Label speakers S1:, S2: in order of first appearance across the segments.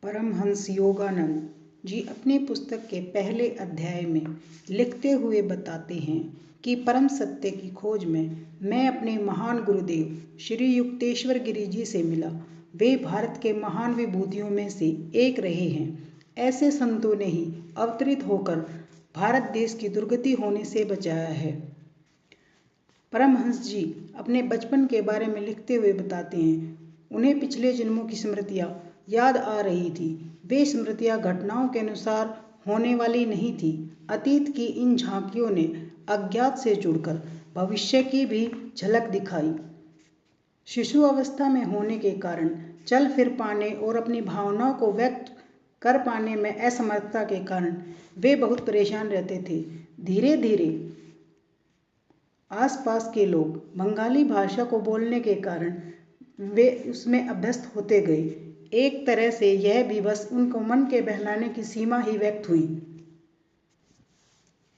S1: परमहंस योगानंद जी अपनी पुस्तक के पहले अध्याय में लिखते हुए बताते हैं कि परम सत्य की खोज में मैं अपने महान गुरुदेव श्री युक्तेश्वर गिरि जी से मिला। वे भारत के महान विभूतियों में से एक रहे हैं। ऐसे संतों ने ही अवतरित होकर भारत देश की दुर्गति होने से बचाया है। परमहंस जी अपने बचपन के बारे में लिखते हुए बताते हैं, उन्हें पिछले जन्मों की स्मृतियाँ याद आ रही थी। वे स्मृतियाँ घटनाओं के अनुसार होने वाली नहीं थी। अतीत की इन झांकियों ने अज्ञात से जुड़कर भविष्य की भी झलक दिखाई। शिशु अवस्था में होने के कारण चल फिर पाने और अपनी भावनाओं को व्यक्त कर पाने में असमर्थता के कारण वे बहुत परेशान रहते थे। धीरे धीरे आसपास के लोग बंगाली भाषा को बोलने के कारण वे उसमें अभ्यस्त होते गए। एक तरह से यह भी बस उनको मन के बहलाने की सीमा ही व्यक्त हुई।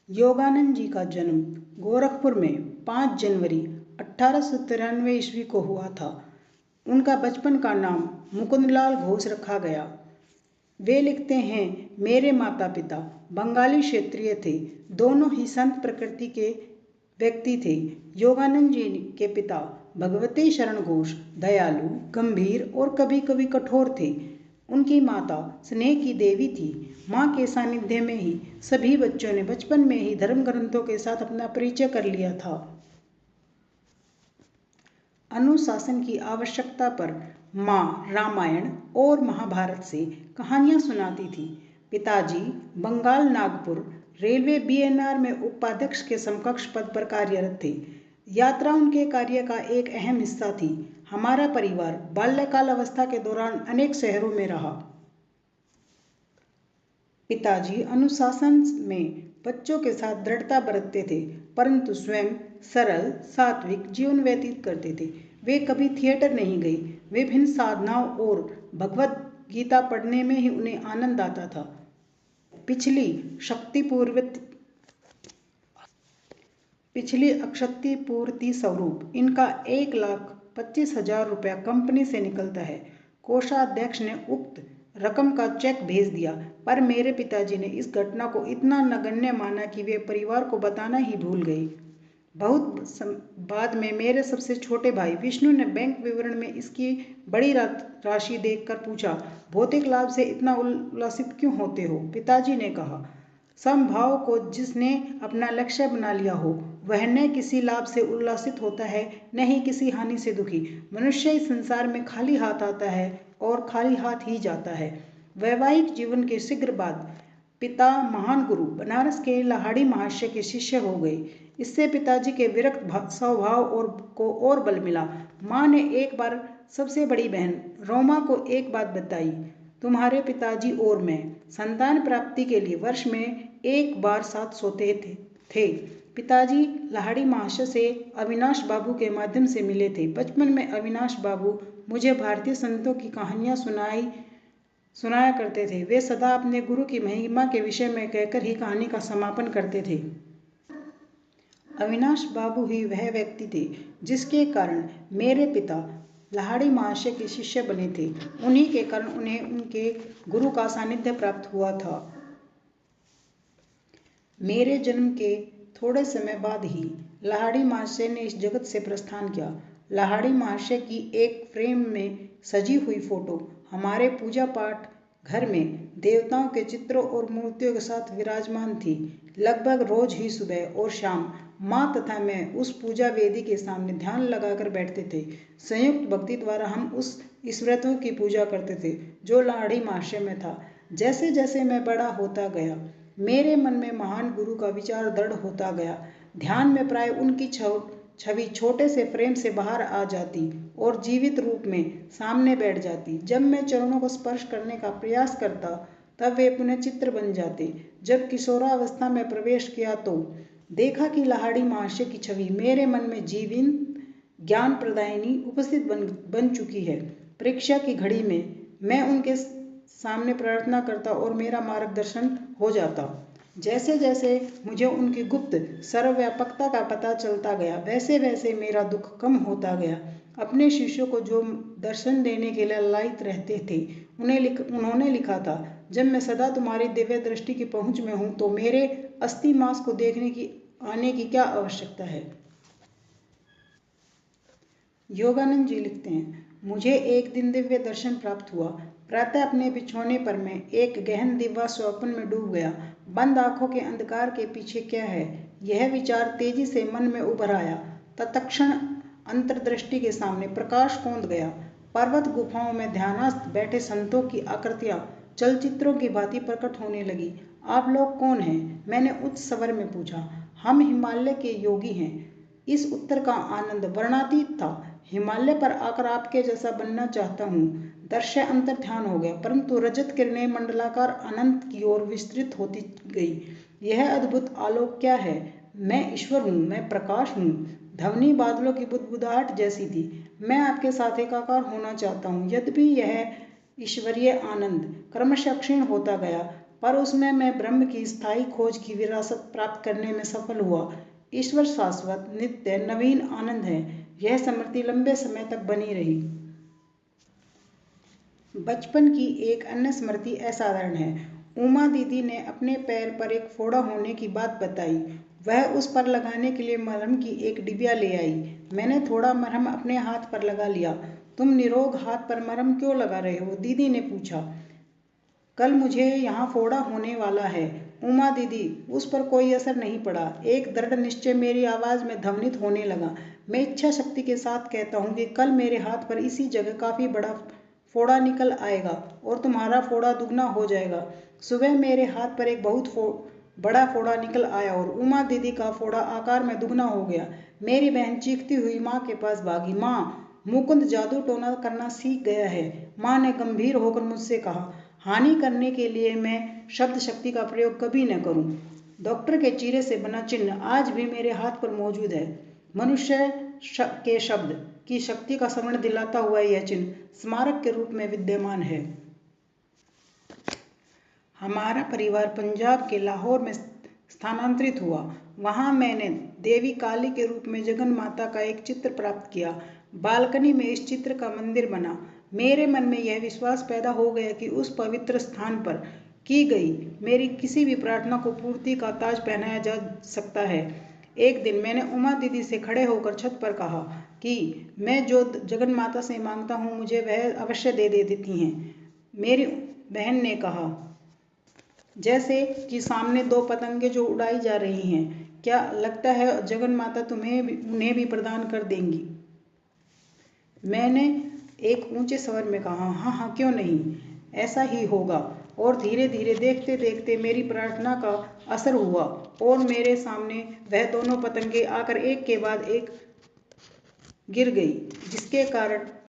S1: योगानंद जी का जन्म गोरखपुर में 5 जनवरी 1893 ईस्वी को हुआ था। उनका बचपन का नाम मुकुंदलाल घोष रखा गया। वे लिखते हैं, मेरे माता पिता बंगाली क्षेत्रीय थे। दोनों ही संत प्रकृति के व्यक्ति थे। योगानंद जी के पिता भगवती शरण घोष दयालु, गंभीर और कभी कभी कठोर थे। उनकी माता स्नेह की देवी थी। माँ के सानिध्य में ही सभी बच्चों ने बचपन में ही धर्म ग्रंथों के साथ अपना परिचय कर लिया था। अनुशासन की आवश्यकता पर माँ रामायण और महाभारत से कहानियाँ सुनाती थी। पिताजी बंगाल नागपुर रेलवे बीएनआर में उपाध्यक्ष के समकक्ष पद पर कार्यरत थे। यात्रा उनके कार्य का एक अहम हिस्सा थी। हमारा परिवार बाल्यकाल अवस्था के दौरान अनेक शहरों में रहा। पिताजी अनुशासन में बच्चों के साथ दृढ़ता बरतते थे, परंतु स्वयं सरल सात्विक जीवन व्यतीत करते थे। वे कभी थिएटर नहीं गए। विभिन्न साधनाओं और भगवद गीता पढ़ने में ही उन्हें आनंद आता था। पिछली अक्षति पूर्ति स्वरूप इनका 1,25,000 रुपया कंपनी से निकलता है। कोषाध्यक्ष ने उक्त रकम का चेक भेज दिया, पर मेरे पिताजी ने इस घटना को इतना नगण्य माना कि वे परिवार को बताना ही भूल गए। बहुत बाद में मेरे सबसे छोटे भाई विष्णु ने बैंक विवरण में इसकी बड़ी राशि देखकर पूछा, भौतिक लाभ से इतना उल्लसित क्यों होते हो? पिताजी ने कहा, समभाव को जिसने अपना लक्ष्य बना लिया हो वह न किसी लाभ से उल्लसित होता है, न ही किसी हानि से दुखी। मनुष्य इस संसार में खाली हाथ आता है और खाली हाथ ही जाता है। वैवाहिक जीवन के शीघ्र बाद पिता महान गुरु बनारस के लाहाड़ी महाशय के शिष्य हो गए। इससे पिताजी के विरक्त स्वभाव को और बल मिला। माँ ने एक बार सबसे बड़ी बहन रोमा को एक बात बताई, तुम्हारे पिताजी और मैं संतान प्राप्ति के लिए वर्ष में एक बार साथ सोते थे। पिताजी लाहाड़ी महाशय से अविनाश बाबू के माध्यम से मिले थे। बचपन में अविनाश बाबू मुझे भारतीय संतों की कहानियाँ सुनाया करते थे। वे सदा अपने गुरु की महिमा के विषय में कहकर ही कहानी का समापन करते थे। अविनाश बाबू ही वह व्यक्ति थे जिसके कारण मेरे पिता लाहाड़ी महाशय के शिष्य बने थे। उन्हीं के कारण उन्हें उनके गुरु का सानिध्य प्राप्त हुआ था। मेरे जन्म के थोड़े समय बाद ही लाहाड़ी महाशय ने इस जगत से प्रस्थान किया। लाहाड़ी महाशय की एक फ्रेम में सजी हुई फोटो हमारे पूजा पाठ घर में देवताओं के चित्रों और मूर्तियों के साथ विराजमान थी। लगभग रोज ही सुबह और शाम माँ तथा मैं उस पूजा वेदी के सामने ध्यान लगाकर बैठते थे। संयुक्त भक्ति द्वारा हम उस ईश्वरत्व की पूजा करते थे जो लाहाड़ी महाशय में था। जैसे जैसे मैं बड़ा होता गया, मेरे मन में महान गुरु का विचार दृढ़ होता गया। ध्यान में प्राय उनकी छवि छोटे से फ्रेम से बाहर आ जाती और जीवित रूप में सामने बैठ जाती। जब मैं चरणों को स्पर्श करने का प्रयास करता तब वे पुनः चित्र बन जाते। जब किशोरावस्था में प्रवेश किया तो देखा कि लाहाड़ी महाशय की छवि मेरे मन में जीवंत ज्ञान प्रदायिनी उपस्थित बन चुकी है। परीक्षा की घड़ी में मैं उनके सामने प्रार्थना करता और मेरा मार्गदर्शन हो जाता। जैसे जैसे मुझे उनकी गुप्त सर्वव्यापकता का पता चलता गया, वैसे वैसे मेरा दुख कम होता गया। अपने शिष्यों को जो दर्शन देने के लिए लालायित रहते थे उन्होंने लिखा था, जब मैं सदा तुम्हारी दिव्य दृष्टि की पहुंच में हूं तो मेरे अस्थि मांस को देखने की आने की क्या आवश्यकता है। योगानंद जी लिखते हैं, मुझे एक दिन दिव्य दर्शन प्राप्त हुआ। प्रातः अपने बिछौने पर मैं एक गहन दिव्य स्वप्न में डूब गया। बंद आंखों के अंधकार के पीछे क्या है, यह विचार तेजी से मन में उभर आया। तत्क्षण अंतर्दृष्टि के सामने प्रकाश कौंध गया। पर्वत गुफाओं में ध्यानस्थ बैठे संतों की आकृतियां चलचित्रों की भांति प्रकट होने लगी। आप लोग कौन हैं? मैंने उच्च स्वर में पूछा। हम हिमालय के योगी हैं। इस उत्तर का आनंद वर्णातीत था। हिमालय पर आकर आपके जैसा बनना चाहता हूँ। दृश्य अंतर ध्यान हो गया, परंतु रजत किरणें मंडलाकार अनंत की ओर विस्तृत होती गई। यह अद्भुत आलोक क्या है? मैं ईश्वर हूँ, मैं प्रकाश हूँ। ध्वनि बादलों की बुदबुदाहट जैसी थी। मैं आपके साथ एकाकार होना चाहता हूँ। यद्यपि यह ईश्वरीय आनंद क्रमशः क्षीण होता गया, पर उसमें मैं ब्रह्म की स्थायी खोज की विरासत प्राप्त करने में सफल हुआ। ईश्वर शाश्वत, नित्य, नवीन आनंद है। यह स्मृति लंबे समय तक बनी रही। बचपन की एक अन्य स्मृति असाधारण है। उमा दीदी ने अपने पैर पर एक फोड़ा होने की बात बताई। वह उस पर लगाने के लिए मरहम की एक डिबिया ले आई। मैंने थोड़ा मरहम अपने हाथ पर लगा लिया। तुम निरोग हाथ पर मरहम क्यों लगा रहे हो? दीदी ने पूछा। कल मुझे यहाँ फोड़ा होने वाला है। उमा दीदी, उस पर कोई असर नहीं पड़ा। एक दृढ़ निश्चय मेरी आवाज में ध्वनित होने लगा। मैं इच्छा शक्ति के साथ कहता हूँ कि कल मेरे हाथ पर इसी जगह काफी बड़ा फोड़ा निकल आएगा और तुम्हारा फोड़ा दुगना हो जाएगा। सुबह मेरे हाथ पर एक बहुत बड़ा फोड़ा निकल आया और उमा दीदी का फोड़ा आकार में दुगना हो गया। मेरी बहन चीखती हुई माँ के पास भागी। माँ, मुकुंद जादू टोना करना सीख गया है। माँ ने गंभीर होकर मुझसे कहा, हानि करने के लिए मैं शब्द शक्ति का प्रयोग कभी न करूं। डॉक्टर के चीरे से बना चिन्ह आज भी मेरे हाथ पर मौजूद है। मनुष्य के शब्द की शक्ति का स्मरण दिलाता हुआ यह चिन्ह स्मारक के रूप में विद्यमान है। हमारा परिवार पंजाब के लाहौर में स्थानांतरित हुआ। वहां मैंने देवी काली के रूप में जगन माता का एक चित्र प्राप्त किया। बालकनी में इस चित्र का मंदिर बना। मेरे मन में यह विश्वास पैदा हो गया कि उस पवित्र स्थान पर की गई मेरी किसी भी प्रार्थना को पूर्ति का ताज पहनाया जा सकता है। एक दिन मैंने उमा दीदी से खड़े होकर छत पर कहा कि मैं जो जगन माता से मांगता हूँ मुझे वह अवश्य दे देती हैं। मेरी बहन ने कहा, जैसे कि सामने दो पतंगे जो उड़ाई जा रही हैं। क्या लगता है जगन माता उन्हें भी प्रदान कर देंगी? मैंने एक ऊंचे स्वर में कहा, हाँ हाँ, क्यों नहीं, ऐसा ही होगा। और धीरे धीरे, देखते देखते मेरी प्रार्थना का असर हुआ और मेरे सामने वह दोनों पतंगे आकर एक के बाद एक गिर गई, जिसके कारण